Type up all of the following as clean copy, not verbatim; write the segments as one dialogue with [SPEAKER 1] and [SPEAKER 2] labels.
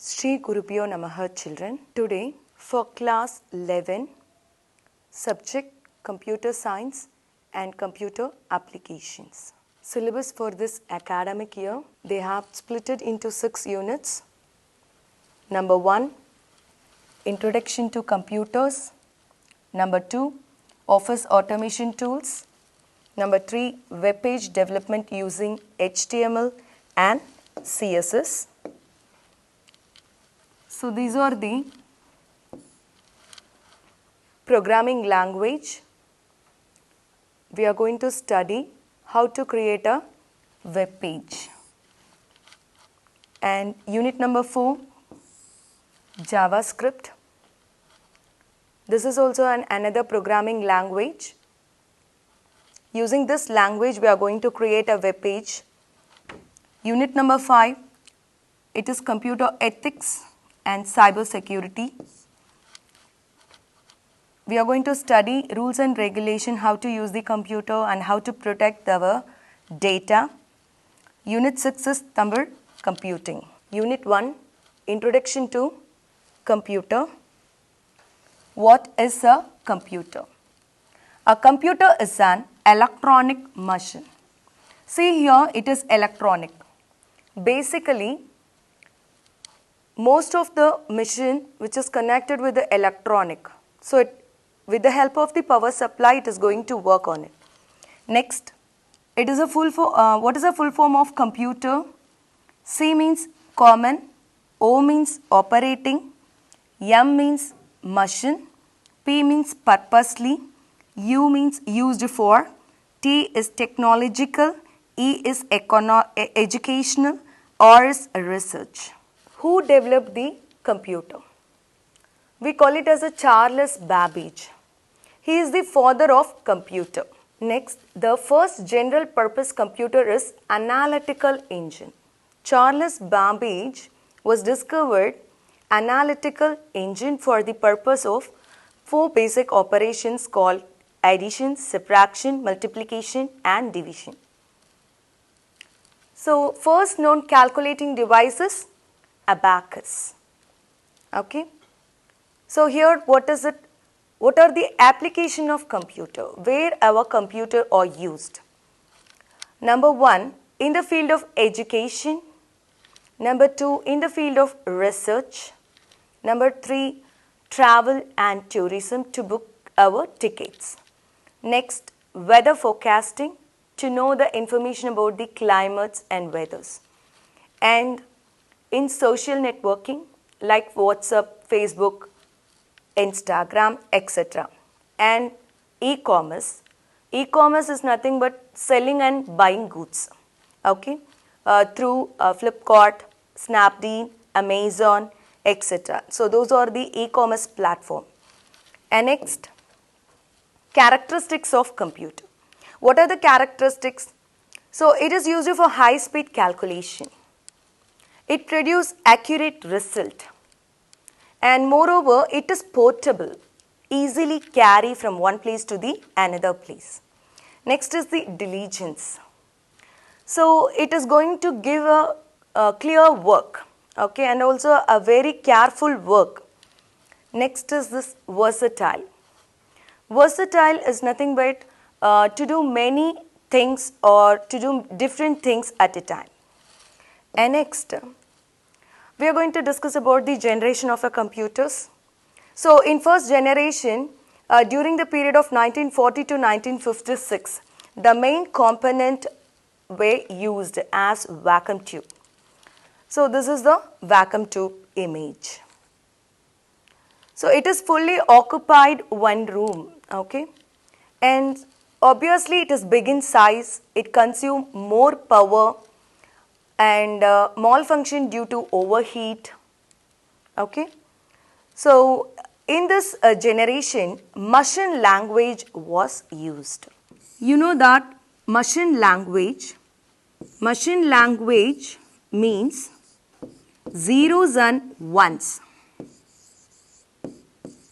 [SPEAKER 1] Shri Gurubhyo Namaha children. Today for class 11, subject Computer Science and Computer Applications. Syllabus for this academic year, they have split it into 6 units. Number 1, Introduction to Computers. Number 2, Office Automation Tools. Number 3, Web Page Development using HTML and CSS. So these are the programming language. We are going to study how to create a web page. And unit number 4, JavaScript. This is also another programming language. Using this language, we are going to create a web page. Unit number 5, it is computer ethics and cyber security. We are going to study rules and regulation, how to use the computer and how to protect our data. Unit 6 is number computing. Unit 1, Introduction to Computer. What is a computer? A computer is an electronic machine. See here, it is electronic. Basically, most of the machine which is connected with the electronic. So, with the help of the power supply, it is going to work on it. Next, it is a what is a full form of computer? C means common, O means operating, M means machine, P means purposely, U means used for, T is technological, E is educational, R is research. Who developed the computer? We call it as a Charles Babbage. He is the father of computer. Next, the first general purpose computer is Analytical Engine. Charles Babbage was discovered Analytical Engine for the purpose of 4 basic operations called addition, subtraction, multiplication and division. So, first known calculating device is abacus. Okay. So here what is it? What are the application of computer? Where our computer are used? Number 1, in the field of education. Number 2, in the field of research. Number 3, travel and tourism to book our tickets. Next, weather forecasting to know the information about the climates and weathers. And in social networking like WhatsApp, Facebook, Instagram, etc. And e-commerce. E-commerce is nothing but selling and buying goods. Okay, through Flipkart, Snapdeal, Amazon, etc. So those are the e-commerce platform. And next, characteristics of computer. What are the characteristics? So it is used for high-speed calculation. It produces accurate result, and moreover it is portable, easily carry from one place to the another place. Next is the diligence. So it is going to give a clear work, okay, and also a very careful work. Next is this versatile. Versatile is nothing but to do many things or to do different things at a time. And next, we are going to discuss about the generation of computers. So, in first generation, during the period of 1940 to 1956, the main component were used as vacuum tube. So, this is the vacuum tube image. So, it is fully occupied one room, okay, and obviously it is big in size, it consumes more power and malfunction due to overheat. Okay. So in this generation, machine language was used. You know that machine language means zeros and ones.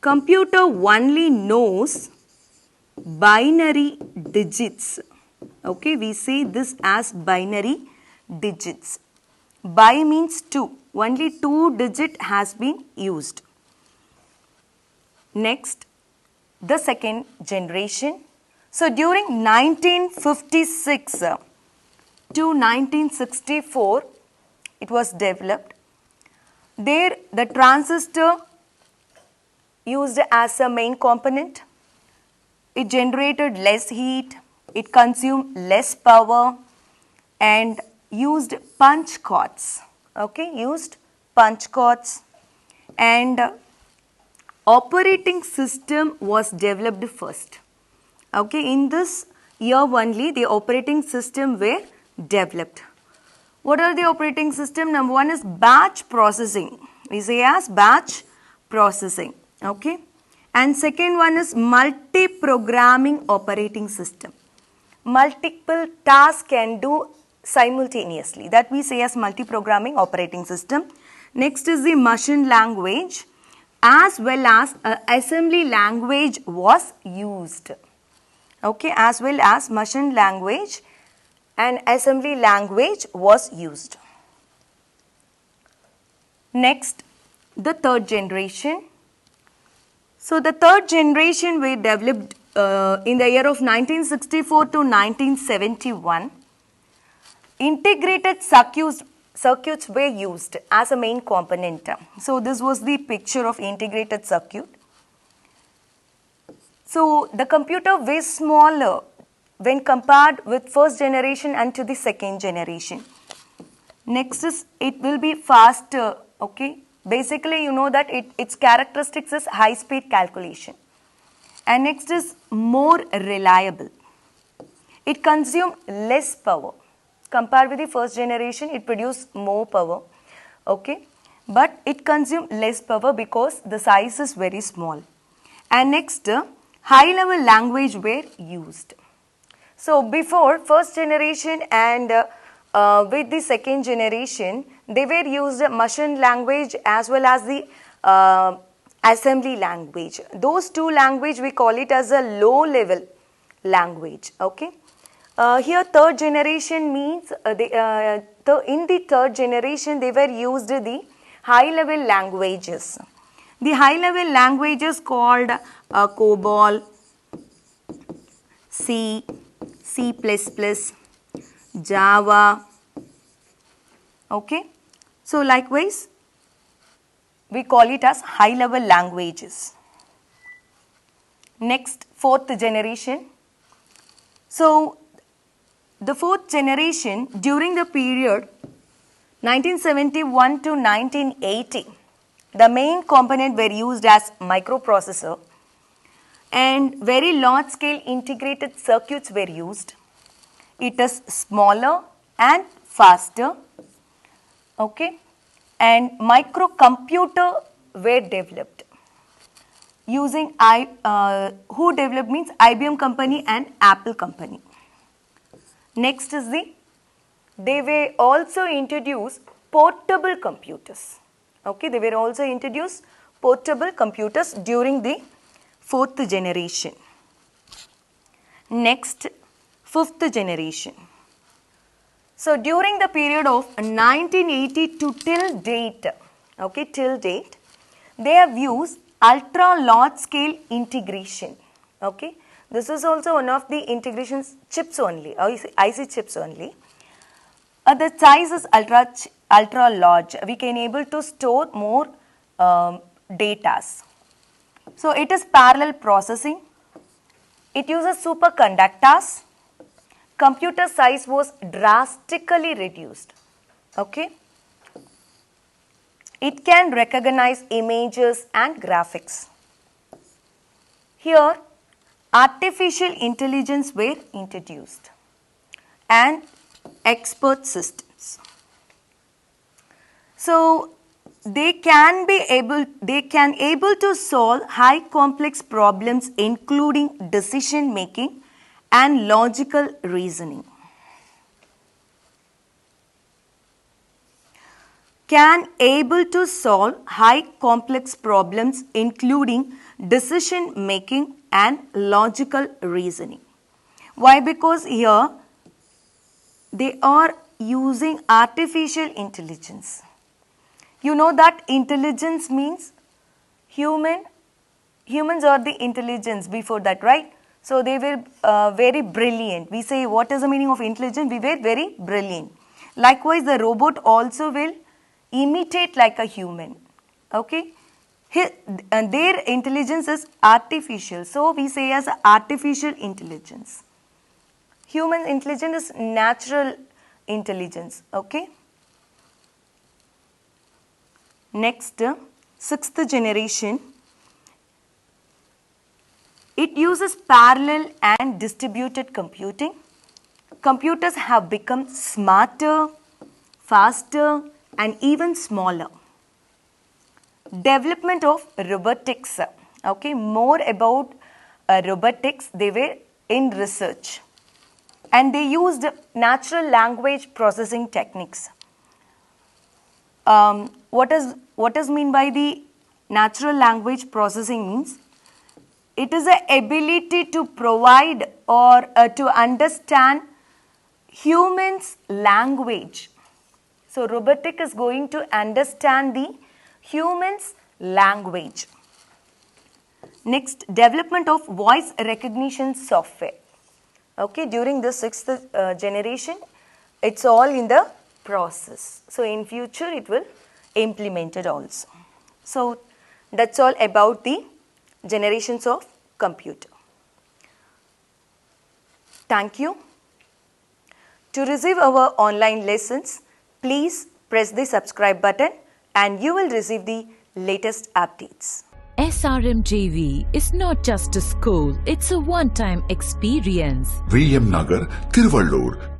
[SPEAKER 1] Computer only knows binary digits. Okay, we say this as binary digits. Bi means 2 only 2 digit has been used. Next, the second generation. So during 1956 to 1964, it was developed. There the transistor used as a main component. It generated less heat, it consumed less power and used punch cards. Okay, used punch cards, and operating system was developed first. Okay, in this year only the operating system were developed. What are the operating system? Number one is batch processing. We say as batch processing. Okay. And second one is multi-programming operating system. Multiple tasks can do simultaneously. That we say as multi-programming operating system. Next is the machine language, as well as assembly language was used. Okay, as well as machine language and assembly language was used. Next, the third generation. So the third generation were developed in the year of 1964 to 1971. Integrated circuits were used as a main component. So this was the picture of integrated circuit. So the computer was smaller when compared with first generation and to the second generation. Next is it will be faster. Okay. Basically, you know that its characteristics is high speed calculation. And next is more reliable. It consumed less power. Compared with the first generation, it produced more power. Okay. But it consumed less power because the size is very small. And next, high level language were used. So before first generation and with the second generation, they were used machine language as well as the assembly language. Those two language we call it as a low level language. Okay. Here third generation means in the third generation they were used the high level languages. The high level languages called COBOL, C, C++, Java. Okay. So likewise, we call it as high level languages. Next, fourth generation. So the fourth generation during the period 1971 to 1980, the main component were used as microprocessor and very large scale integrated circuits were used. It is smaller and faster. Okay. And microcomputer were developed using who developed means IBM company and Apple company. Next is they were also introduced portable computers. Okay, they were also introduced portable computers during the fourth generation. Next, fifth generation. So during the period of 1980 to till date, okay, till date, they have used ultra large scale integration. Okay, this is also one of the integration chips only, IC chips only. The size is ultra large. We can able to store more data. So it is parallel processing. It uses superconductors. Computer size was drastically reduced. Okay. It can recognize images and graphics. Here, artificial intelligence were introduced and expert systems. So they can able to solve high complex problems including decision making and logical reasoning. Can able to solve high complex problems including decision making and logical reasoning. Why? Because here they are using artificial intelligence. You know that intelligence means humans are the intelligence before that, right? So they were very brilliant. We say what is the meaning of intelligent? We were very brilliant. Likewise, the robot also will imitate like a human. Okay? And their intelligence is artificial. So we say as artificial intelligence. Human intelligence is natural intelligence. Okay? Next, sixth generation. It uses parallel and distributed computing. Computers have become smarter, faster, and even smaller. Development of robotics. Okay, more about robotics, they were in research. And they used natural language processing techniques. What is mean by the natural language processing means? It is the ability to provide or to understand humans' language. So, robotic is going to understand the humans' language. Next, development of voice recognition software. Okay, during the sixth generation, it's all in the process. So, in future, it will implemented also. So, that's all about the generations of computer. Thank you. To receive our online lessons, please press the subscribe button and you will receive the latest updates.
[SPEAKER 2] SRMJV is not just a school, it's a one-time experience.
[SPEAKER 3] VM Nagar, Tiruvallur,